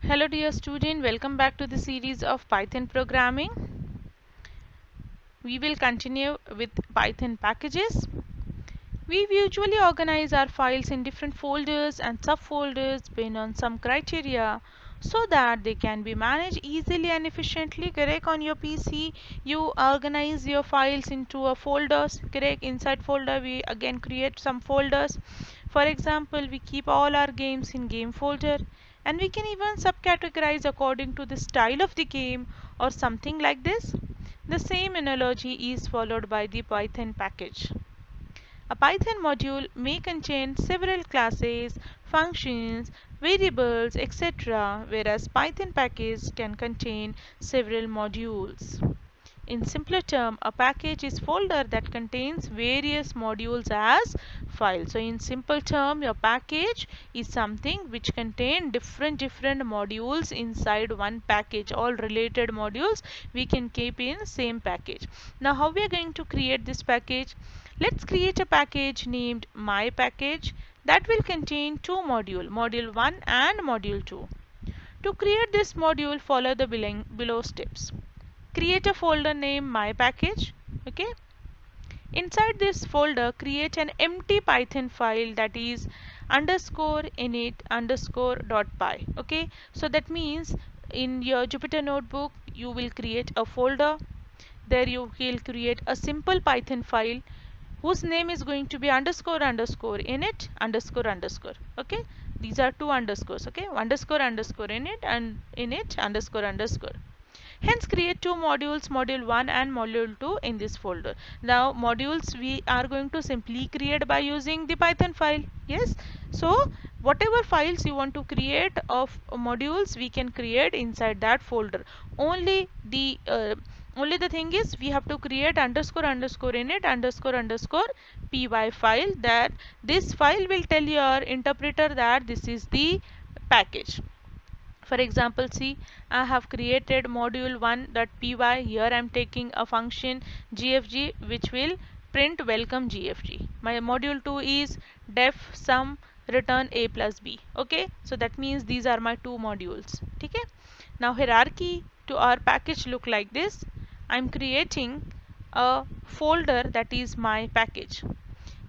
Hello dear student, welcome back to the series of Python programming. We will continue with Python packages. We usually organize our files in different folders and subfolders based on some criteria so that they can be managed easily and efficiently. Correct? On your PC, you organize your files into a folders. Correct? Inside folder, we again create some folders. For example, we keep all our games in game folder, and we can even subcategorize according to the style of the game or something like this. The same analogy is followed by the Python package. A Python module may contain several classes, functions, variables, etc., whereas Python package can contain several modules. In simpler term, a package is folder that contains various modules as files. So in simple term, your package is something which contain different modules inside one package. All related modules we can keep in same package. Now how we are going to create this package? Let's create a package named my package that will contain two modules, module 1 and module 2. To create this module, follow the below steps. Create a folder named my package. Okay, inside this folder create an empty Python file that is underscore init underscore .py. Okay, so that means in your Jupyter notebook you will create a folder. There you will create a simple Python file whose name is going to be underscore underscore init underscore underscore. Okay, these are two underscores. Okay, underscore underscore init and init underscore underscore. Hence create two modules, module 1 and module 2 in this folder. Now modules we are going to simply create by using the Python file. Yes, so whatever files you want to create of modules we can create inside that folder. Only the thing is we have to create underscore underscore init underscore underscore py file. That this file will tell your interpreter that this is the package. For example, see, I have created module 1.py. Here I am taking a function gfg which will print welcome gfg. My module 2 is def sum return a plus b. Okay, so that means these are my two modules. Okay, now hierarchy to our package look like this. I am creating a folder that is my package.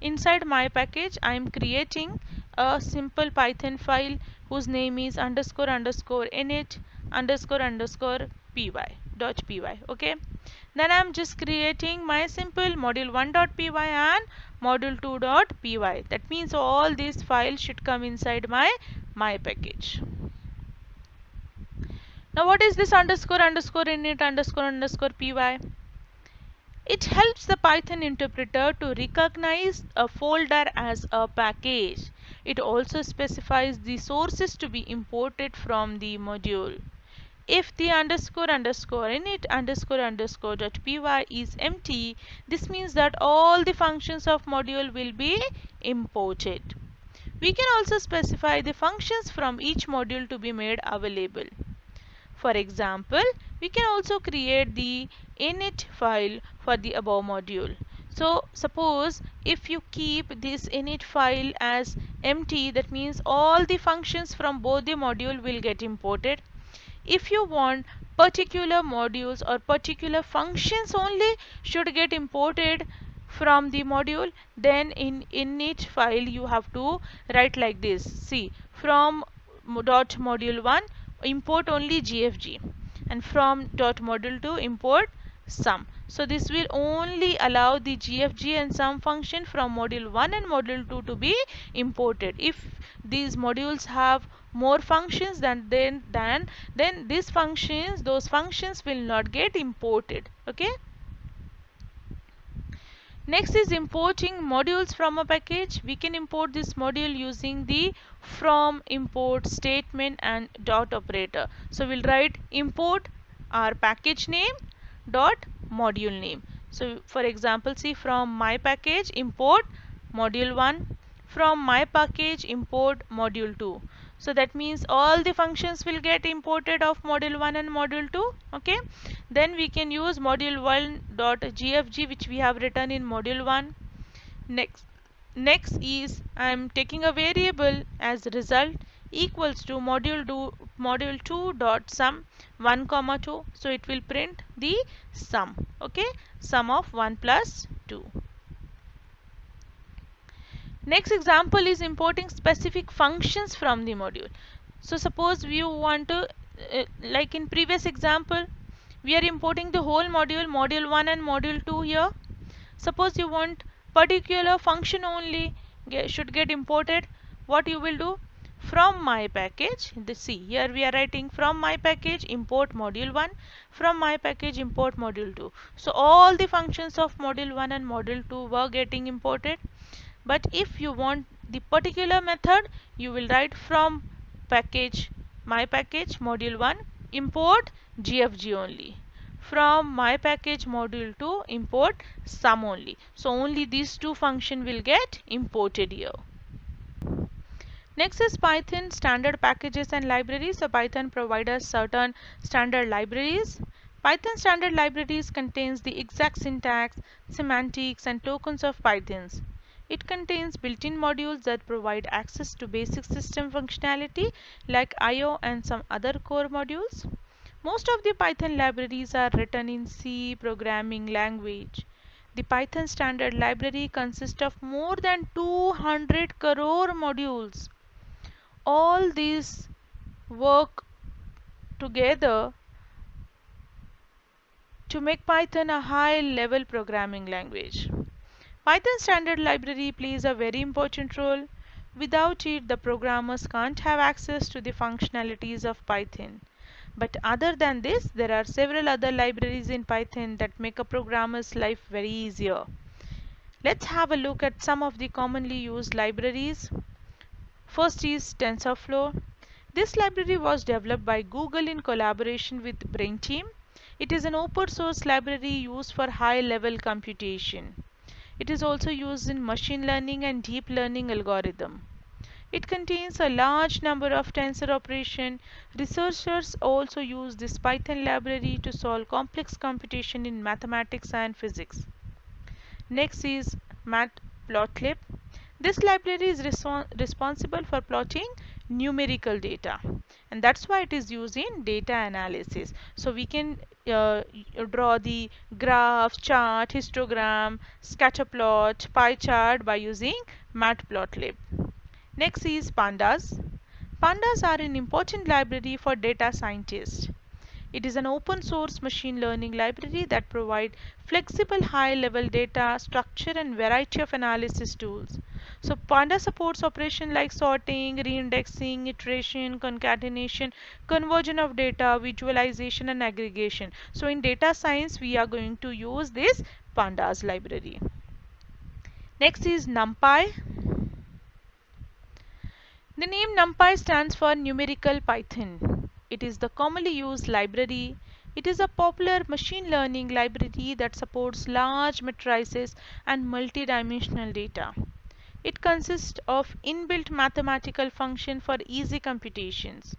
Inside my package I am creating a simple Python file whose name is underscore underscore init underscore underscore py dot py. Okay, then I am just creating my simple module 1.py and module 2.py. That means all these files should come inside my package. Now what is this underscore underscore init underscore underscore py? It helps the Python interpreter to recognize a folder as a package. It also specifies the sources to be imported from the module. If the underscore underscore init underscore underscore .py is empty, this means that all the functions of module will be imported. We can also specify the functions from each module to be made available. For example, we can also create the init file for the above module. So suppose if you keep this init file as empty, that means all the functions from both the module will get imported. If you want particular modules or particular functions only should get imported from the module, then in init file you have to write like this. See, from .module 1 import only gfg, and from .module 2 import sum. So this will only allow the gfg and sum function from module 1 and module 2 to be imported. If these modules have more functions than these functions, those functions will not get imported. Okay, next is importing modules from a package. We can import this module using the from import statement and dot operator. So we'll write import our package name dot module name. So for example, see, from my package import module 1, from my package import module 2. So that means all the functions will get imported of module 1 and module 2. Okay, then we can use module 1.gfg which we have written in module 1. Next is I am taking a variable as result. equals to module 2 dot sum 1 comma 2. So it will print the sum. Okay, sum of 1 plus 2. Next example is importing specific functions from the module. So suppose you want to, like in previous example, we are importing the whole module 1 and module 2 here. Suppose you want particular function only should get imported. What you will do? From my package, see here we are writing from my package import module 1, from my package import module 2. So all the functions of module 1 and module 2 were getting imported. But if you want the particular method, you will write from package my package module 1 import GFG only, from my package module 2 import sum only. So only these two functions will get imported here. Next is Python standard packages and libraries. So Python provides us certain standard libraries. Python standard libraries contains the exact syntax, semantics and tokens of Pythons. It contains built-in modules that provide access to basic system functionality like I/O and some other core modules. Most of the Python libraries are written in C programming language. The Python standard library consists of more than 200 crore modules. All these work together to make Python a high-level programming language. Python standard library plays a very important role. Without it, the programmers can't have access to the functionalities of Python. But other than this, there are several other libraries in Python that make a programmer's life very easier. Let's have a look at some of the commonly used libraries. First is TensorFlow. This library was developed by Google in collaboration with BrainTeam. It is an open source library used for high-level computation. It is also used in machine learning and deep learning algorithm. It contains a large number of tensor operations. Researchers also use this Python library to solve complex computation in mathematics and physics. Next is Matplotlib. This library is responsible for plotting numerical data, and that's why it is used in data analysis. So we can draw the graph, chart, histogram, scatter plot, pie chart by using Matplotlib. Next is Pandas. Pandas are an important library for data scientists. It is an open source machine learning library that provides flexible high-level data structure and variety of analysis tools. So Pandas supports operations like sorting, reindexing, iteration, concatenation, conversion of data, visualization and aggregation. So in data science we are going to use this Pandas library. Next is NumPy. The name NumPy stands for Numerical Python. It is the commonly used library. It is a popular machine learning library that supports large matrices and multidimensional data. It consists of inbuilt mathematical function for easy computations.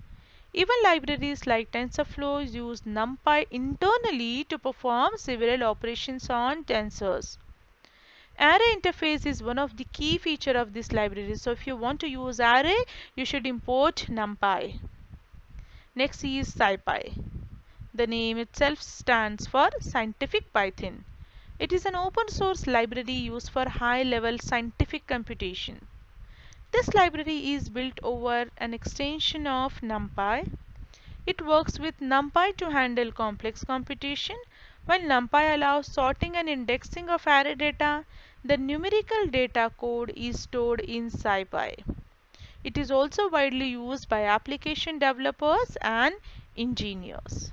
Even libraries like TensorFlow use NumPy internally to perform several operations on tensors. Array interface is one of the key features of this library. So if you want to use array, you should import NumPy. Next is SciPy. The name itself stands for Scientific Python. It is an open source library used for high-level scientific computation. This library is built over an extension of NumPy. It works with NumPy to handle complex computation. While NumPy allows sorting and indexing of array data, the numerical data code is stored in SciPy. It is also widely used by application developers and engineers.